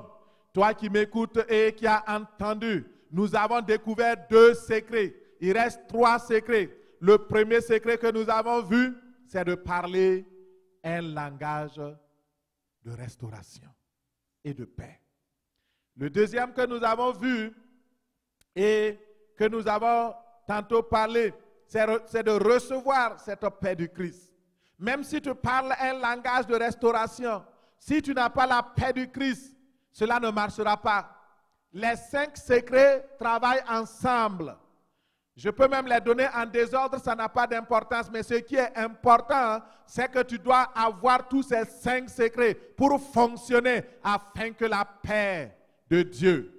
Toi qui m'écoutes et qui as entendu, nous avons découvert 2 secrets. Il reste 3 secrets. Le premier secret que nous avons vu, c'est de parler un langage de restauration et de paix. Le deuxième que nous avons vu et que nous avons tantôt parlé, c'est de recevoir cette paix du Christ. Même si tu parles un langage de restauration, si tu n'as pas la paix du Christ, cela ne marchera pas. Les 5 secrets travaillent ensemble. Je peux même les donner en désordre, ça n'a pas d'importance. Mais ce qui est important, c'est que tu dois avoir tous ces 5 secrets pour fonctionner afin que la paix de Dieu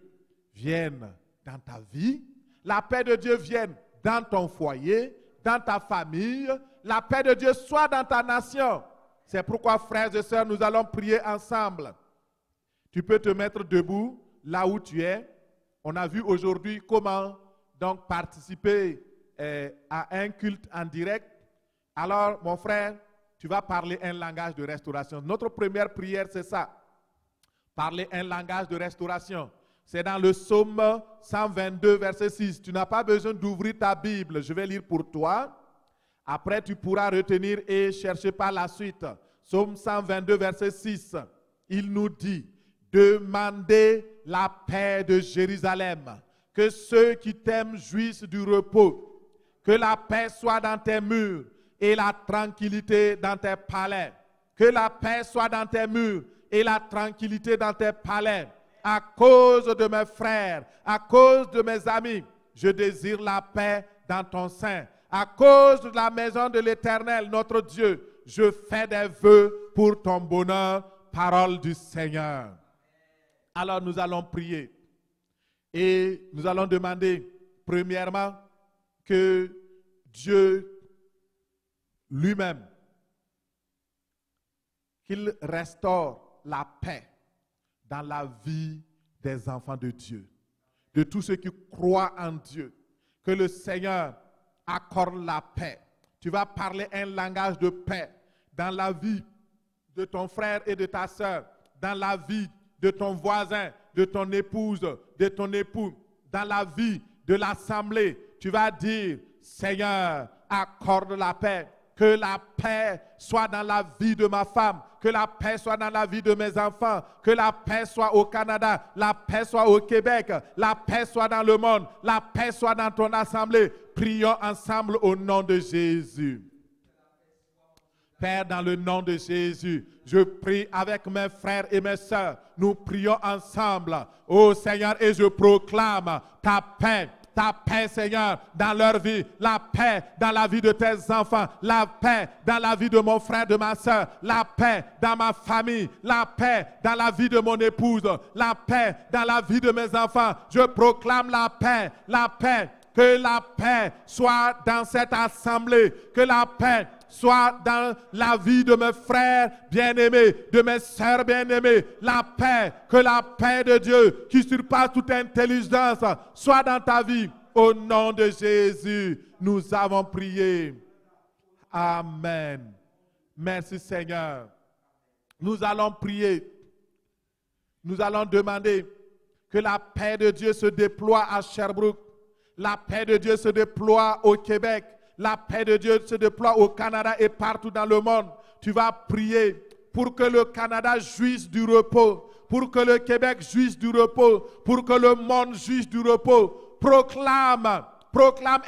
vienne dans ta vie. La paix de Dieu vienne dans ton foyer, dans ta famille. La paix de Dieu soit dans ta nation. C'est pourquoi, frères et sœurs, nous allons prier ensemble. Tu peux te mettre debout là où tu es. On a vu aujourd'hui comment donc participer à un culte en direct. Alors, mon frère, tu vas parler un langage de restauration. Notre première prière, c'est ça. Parler un langage de restauration. C'est dans le psaume 122, verset 6. Tu n'as pas besoin d'ouvrir ta Bible. Je vais lire pour toi. Après, tu pourras retenir et chercher par la suite. Psaume 122, verset 6. Il nous dit, demandez la paix de Jérusalem. Que ceux qui t'aiment jouissent du repos. Que la paix soit dans tes murs et la tranquillité dans tes palais. Que la paix soit dans tes murs et la tranquillité dans tes palais. À cause de mes frères, à cause de mes amis, je désire la paix dans ton sein. À cause de la maison de l'Éternel, notre Dieu, je fais des vœux pour ton bonheur, parole du Seigneur. Alors nous allons prier. Et nous allons demander, premièrement, que Dieu lui-même, qu'il restaure la paix dans la vie des enfants de Dieu, de tous ceux qui croient en Dieu, que le Seigneur accorde la paix. Tu vas parler un langage de paix dans la vie de ton frère et de ta sœur, dans la vie de ton voisin, de ton épouse, de ton époux, dans la vie de l'assemblée. Tu vas dire, Seigneur, accorde la paix. Que la paix soit dans la vie de ma femme, que la paix soit dans la vie de mes enfants, que la paix soit au Canada, la paix soit au Québec, la paix soit dans le monde, la paix soit dans ton assemblée. Prions ensemble au nom de Jésus. Père, dans le nom de Jésus, je prie avec mes frères et mes sœurs. Nous prions ensemble, ô Seigneur, et je proclame ta paix, Seigneur, dans leur vie, la paix dans la vie de tes enfants, la paix dans la vie de mon frère, de ma soeur, la paix dans ma famille, la paix dans la vie de mon épouse, la paix dans la vie de mes enfants. Je proclame la paix, que la paix soit dans cette assemblée, que la paix soit dans la vie de mes frères bien-aimés, de mes sœurs bien-aimées. La paix, que la paix de Dieu qui surpasse toute intelligence soit dans ta vie. Au nom de Jésus, nous avons prié. Amen. Merci Seigneur. Nous allons prier. Nous allons demander que la paix de Dieu se déploie à Sherbrooke. La paix de Dieu se déploie au Québec. La paix de Dieu se déploie au Canada et partout dans le monde. Tu vas prier pour que le Canada jouisse du repos, pour que le Québec jouisse du repos, pour que le monde jouisse du repos. Proclame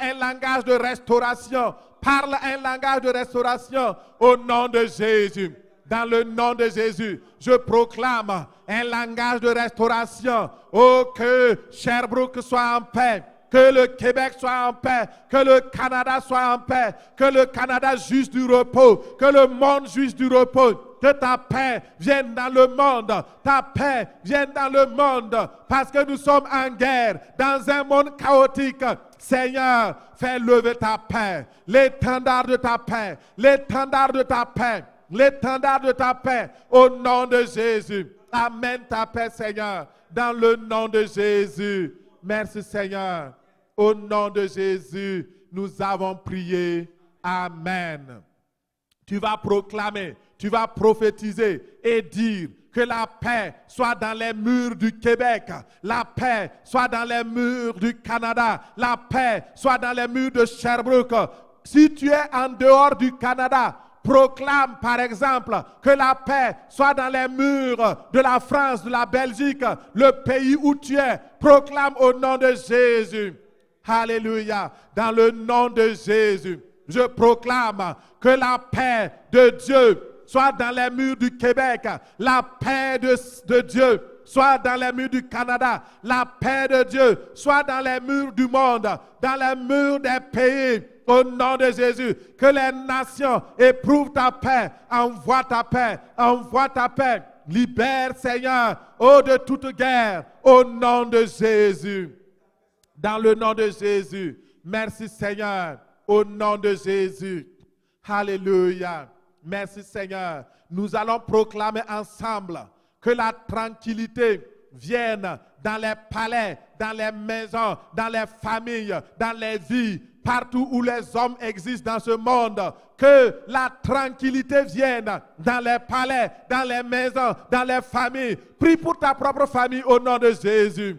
un langage de restauration. Parle un langage de restauration au nom de Jésus. Dans le nom de Jésus, je proclame un langage de restauration. Oh, que Sherbrooke soit en paix. que le Québec soit en paix, que le Canada soit en paix, que le Canada jouisse du repos, que le monde jouisse du repos. Que ta paix vienne dans le monde, ta paix vienne dans le monde, parce que nous sommes en guerre, dans un monde chaotique. Seigneur, fais lever ta paix, l'étendard de ta paix, l'étendard de ta paix, l'étendard de ta paix, au nom de Jésus. Amène ta paix, Seigneur, dans le nom de Jésus. Merci, Seigneur. Au nom de Jésus, nous avons prié. Amen. Tu vas proclamer, tu vas prophétiser et dire que la paix soit dans les murs du Québec, la paix soit dans les murs du Canada, la paix soit dans les murs de Sherbrooke. Si tu es en dehors du Canada, proclame par exemple que la paix soit dans les murs de la France, de la Belgique, le pays où tu es. Proclame au nom de Jésus. Alléluia. Dans le nom de Jésus, je proclame que la paix de Dieu soit dans les murs du Québec, la paix de Dieu soit dans les murs du Canada, la paix de Dieu soit dans les murs du monde, dans les murs des pays, au nom de Jésus. Que les nations éprouvent ta paix, envoie ta paix, envoie ta paix. Libère, Seigneur, de toute guerre, au nom de Jésus. Dans le nom de Jésus. Merci, Seigneur, au nom de Jésus. Alléluia. Merci, Seigneur. Nous allons proclamer ensemble que la tranquillité vienne dans les palais, dans les maisons, dans les familles, dans les vies, partout où les hommes existent dans ce monde. Que la tranquillité vienne dans les palais, dans les maisons, dans les familles. Prie pour ta propre famille au nom de Jésus.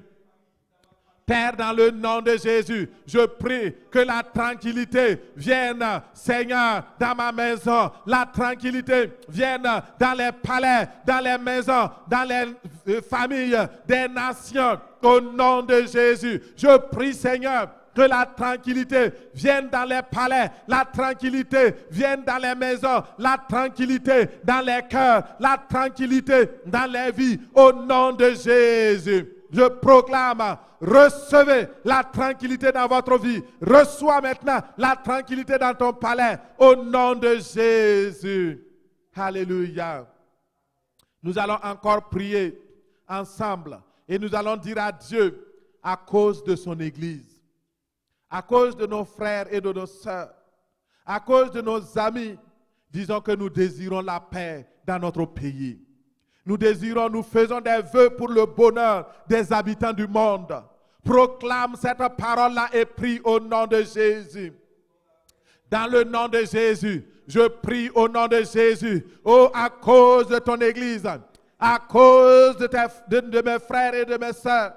Père, dans le nom de Jésus, je prie que la tranquillité vienne, Seigneur, dans ma maison. La tranquillité vienne dans les palais, dans les maisons, dans les familles des nations. Au nom de Jésus, je prie, Seigneur, que la tranquillité vienne dans les palais, la tranquillité vienne dans les maisons, la tranquillité dans les cœurs, la tranquillité dans les vies. Au nom de Jésus, je proclame, recevez la tranquillité dans votre vie. Reçois maintenant la tranquillité dans ton palais. Au nom de Jésus. Alléluia. Nous allons encore prier ensemble et nous allons dire à Dieu à cause de son Église, à cause de nos frères et de nos sœurs, à cause de nos amis. Disons que nous désirons la paix dans notre pays. Nous désirons, nous faisons des vœux pour le bonheur des habitants du monde. Proclame cette parole-là et prie au nom de Jésus. Dans le nom de Jésus, je prie au nom de Jésus. Oh, à cause de ton Église, à cause de mes frères et de mes sœurs,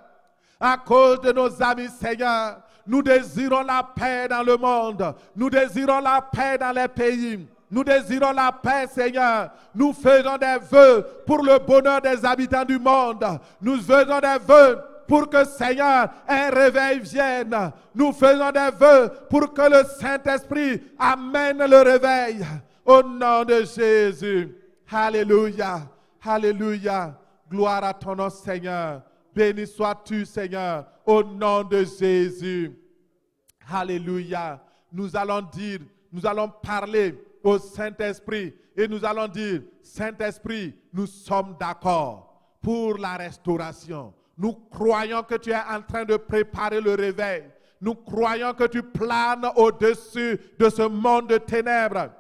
à cause de nos amis, Seigneur, nous désirons la paix dans le monde. Nous désirons la paix dans les pays. Nous désirons la paix, Seigneur. Nous faisons des vœux pour le bonheur des habitants du monde. Nous faisons des vœux pour que, Seigneur, un réveil vienne. Nous faisons des vœux pour que le Saint-Esprit amène le réveil. Au nom de Jésus. Alléluia. Alléluia. Gloire à ton nom, Seigneur. Béni sois-tu, Seigneur, au nom de Jésus. Alléluia. Nous allons dire, nous allons parler au Saint-Esprit et nous allons dire, Saint-Esprit, nous sommes d'accord pour la restauration. Nous croyons que tu es en train de préparer le réveil. Nous croyons que tu planes au-dessus de ce monde de ténèbres.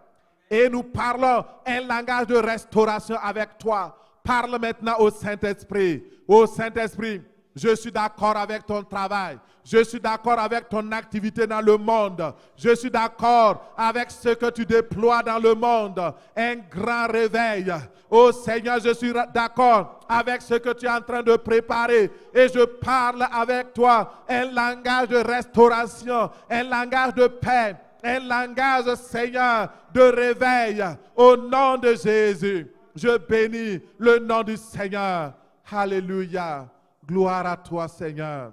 Et nous parlons un langage de restauration avec toi. Parle maintenant au Saint-Esprit. Ô Saint-Esprit, je suis d'accord avec ton travail. Je suis d'accord avec ton activité dans le monde. Je suis d'accord avec ce que tu déploies dans le monde. Un grand réveil. Oh Seigneur, je suis d'accord avec ce que tu es en train de préparer. Et je parle avec toi un langage de restauration, un langage de paix, un langage, Seigneur, de réveil. Au nom de Jésus, je bénis le nom du Seigneur. Alléluia. Gloire à toi, Seigneur.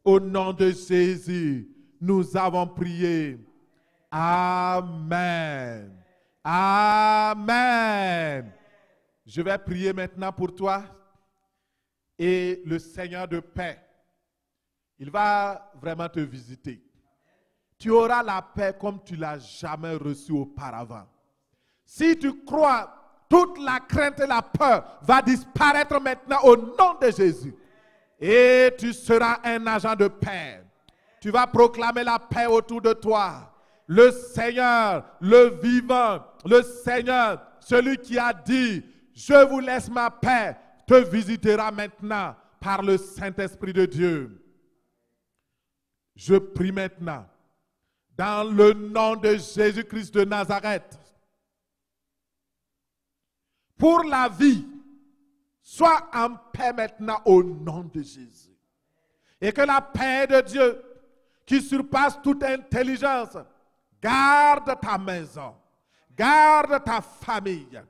Au nom de Jésus, nous avons prié. Amen. Amen. Je vais prier maintenant pour toi. Et le Seigneur de paix, Il va vraiment te visiter. Tu auras la paix comme tu ne l'as jamais reçue auparavant. Si tu crois, toute la crainte et la peur va disparaître maintenant au nom de Jésus. Et tu seras un agent de paix. Tu vas proclamer la paix autour de toi. Le Seigneur, le vivant, le Seigneur, celui qui a dit, je vous laisse ma paix, te visitera maintenant par le Saint-Esprit de Dieu. Je prie maintenant, dans le nom de Jésus-Christ de Nazareth, pour la vie, sois en paix maintenant au nom de Jésus. Et que la paix de Dieu, qui surpasse toute intelligence, garde ta maison, garde ta famille,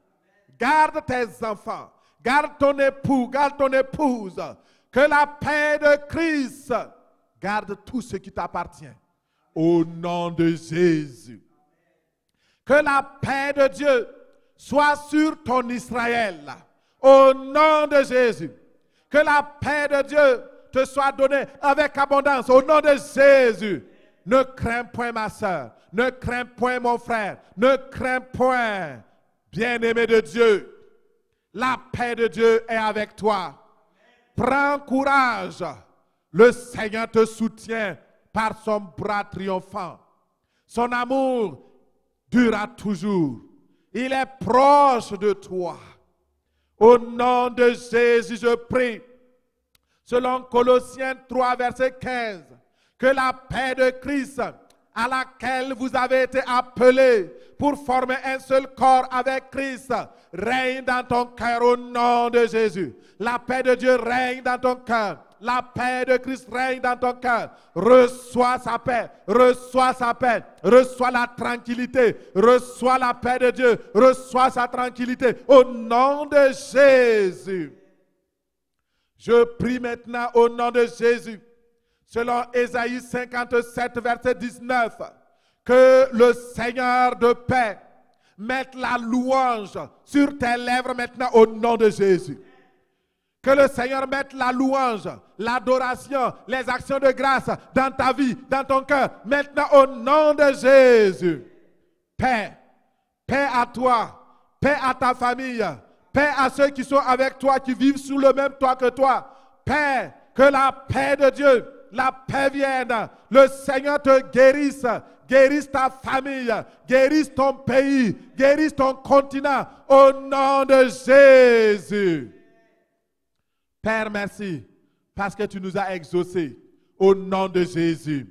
garde tes enfants, garde ton époux, garde ton épouse. Que la paix de Christ garde tout ce qui t'appartient. Au nom de Jésus. Que la paix de Dieu soit sur ton Israël. Au nom de Jésus. Que la paix de Dieu te soit donnée avec abondance. Au nom de Jésus. Ne crains point ma soeur. Ne crains point mon frère. Ne crains point, bien-aimé de Dieu. La paix de Dieu est avec toi. Prends courage. Le Seigneur te soutient par son bras triomphant. Son amour durera toujours. Il est proche de toi. Au nom de Jésus, je prie, selon Colossiens 3, verset 15, que la paix de Christ, à laquelle vous avez été appelés pour former un seul corps avec Christ, règne dans ton cœur au nom de Jésus. La paix de Dieu règne dans ton cœur. La paix de Christ règne dans ton cœur. Reçois sa paix, reçois sa paix, reçois la tranquillité, reçois la paix de Dieu, reçois sa tranquillité au nom de Jésus. Je prie maintenant au nom de Jésus, selon Ésaïe 57, verset 19, que le Seigneur de paix mette la louange sur tes lèvres maintenant au nom de Jésus. Que le Seigneur mette la louange, l'adoration, les actions de grâce dans ta vie, dans ton cœur, maintenant au nom de Jésus. Paix, paix à toi, paix à ta famille, paix à ceux qui sont avec toi, qui vivent sous le même toit que toi. Paix, que la paix de Dieu, la paix vienne, le Seigneur te guérisse, guérisse ta famille, guérisse ton pays, guérisse ton continent, au nom de Jésus. Père, merci, parce que tu nous as exaucés au nom de Jésus.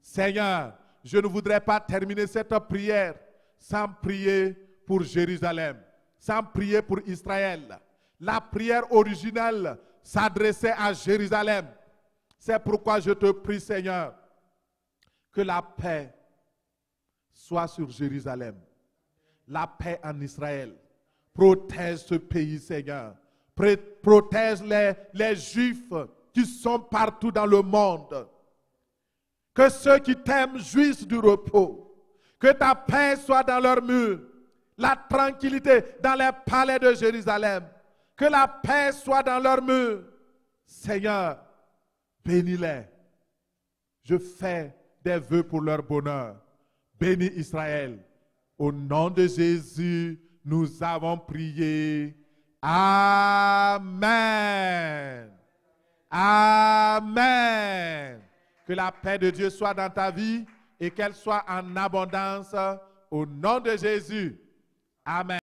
Seigneur, je ne voudrais pas terminer cette prière sans prier pour Jérusalem, sans prier pour Israël. La prière originale s'adressait à Jérusalem. C'est pourquoi je te prie, Seigneur, que la paix soit sur Jérusalem. La paix en Israël. Protège ce pays, Seigneur. Protège les Juifs qui sont partout dans le monde. Que ceux qui t'aiment jouissent du repos. Que ta paix soit dans leurs murs. La tranquillité dans les palais de Jérusalem. Que la paix soit dans leurs murs. Seigneur, bénis-les. Je fais des vœux pour leur bonheur. Bénis Israël. Au nom de Jésus, nous avons prié. Amen. Amen. Que la paix de Dieu soit dans ta vie et qu'elle soit en abondance au nom de Jésus. Amen.